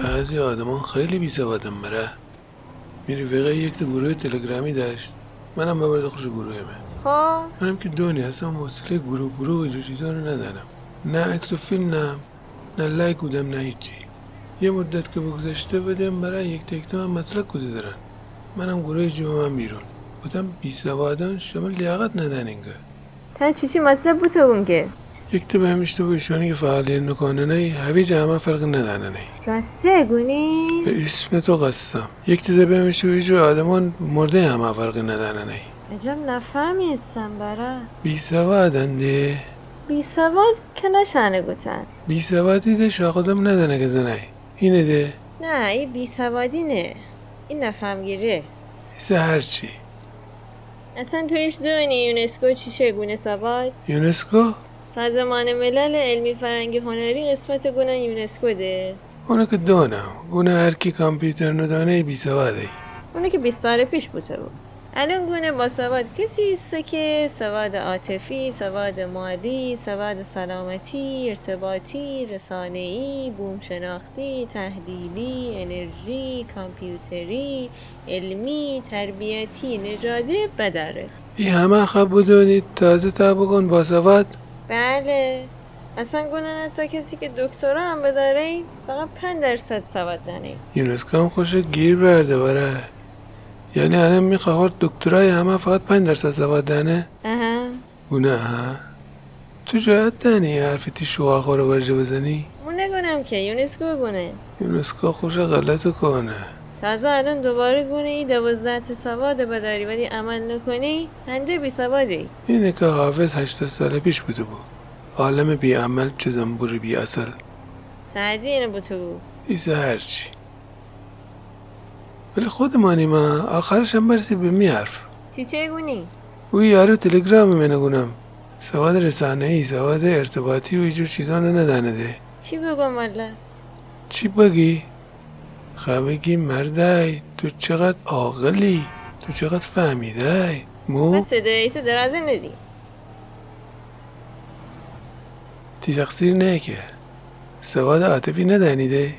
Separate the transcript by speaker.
Speaker 1: بعضی آدمان خیلی بی‌سوادن بره. میری فقط یک تا گروه تلگرامی داشت. منم ببرد خوش گروهمه.
Speaker 2: خب
Speaker 1: منم که دنیا اصلا حوصله گروه و اینجور چیزا رو ندارم. نه عکس و فیلم نه لایک بودم نه هیچی. یه مدت که بگذشته بدم برای یک تکتا من مطلق گذاشتن. منم گروه جمعم بیرون. بودم بی‌سوادان شما لیاقت ندن انگار.
Speaker 2: تا چی مطلب بود اون که
Speaker 1: یک تا بهم اشتباه شانی که فعالیت میکنه نه هویج همه فرق ندانه نه.
Speaker 2: راسته گونی؟
Speaker 1: به اسم تو قسم یک تا بهم اشتباه جو آدمان مرده همه فرق ندانه نه.
Speaker 2: عجب نفهمی هستم برا
Speaker 1: بی‌سوادن ده.
Speaker 2: بیسواد که نشانه گوتن
Speaker 1: بی‌سوادی ده شاقدم ندانه که زنه. اینه ده.
Speaker 2: نه این بیسوادی نه، این نفهمگیره.
Speaker 1: ایسه هرچی.
Speaker 2: اصلا تو هیچ دونی یونسکو چی چگونه سواد؟
Speaker 1: یونسکو؟
Speaker 2: سازمان ملل علمی فرهنگی هنری قسمت گونه یونسکو ده.
Speaker 1: اونو که دونم. گونه هر کی کامپیوتر ندانه بی‌سواده.
Speaker 2: اونه که 20 سال پیش بوده بود. الان گونه با سواد کسی است که سواد عاطفی، سواد مالی، سواد سلامتی، ارتباطی، رسانه‌ای، بوم شناختی، تحلیلی، انرژی، کامپیوتری، علمی، تربیتی، نژادی بداره.
Speaker 1: این همه خب بدونید تازه تا بکن با سواد.
Speaker 2: بله. اصلا گونه تا کسی که دکترا هم بداره فقط 5% سواد داره.
Speaker 1: یونسکو هم خوش گیر برده باره. یعنی الان میخواد دکترای همه فقط 5% سواد دانه.
Speaker 2: اها.
Speaker 1: گونه ها. تو جاید دانی حرفی تی شوخا رو برجه بزنی؟
Speaker 2: اون نگونم که یونسکو گونه.
Speaker 1: یونسکو خوش غلط کنه.
Speaker 2: تازه الان دوباره گونه ای 12 تا سواد بداری ولی عمل نکنی هنده بی سوادی.
Speaker 1: اینه که حافظ 80 سال پیش بوده بود. عالم بی عمل چه زنبور بی اصل.
Speaker 2: سعدی اینو با تو بود.
Speaker 1: ایسه هرچی. ولی خود ما آخرش هم برسی به می حرف.
Speaker 2: چی گونی؟
Speaker 1: اوی یارو تلگرام منه گونم. سواد رسانه‌ای، سواد ارتباطی و اینجور چیزا رو ندانه ده.
Speaker 2: چی بگم والا؟
Speaker 1: چی بگی؟ بگی مردای تو چقدر عاقلی، تو چقدر فهمیدای.
Speaker 2: بس ایسه درازه ندی.
Speaker 1: تی تقصیر نه که سواد عاطفی ندانیده.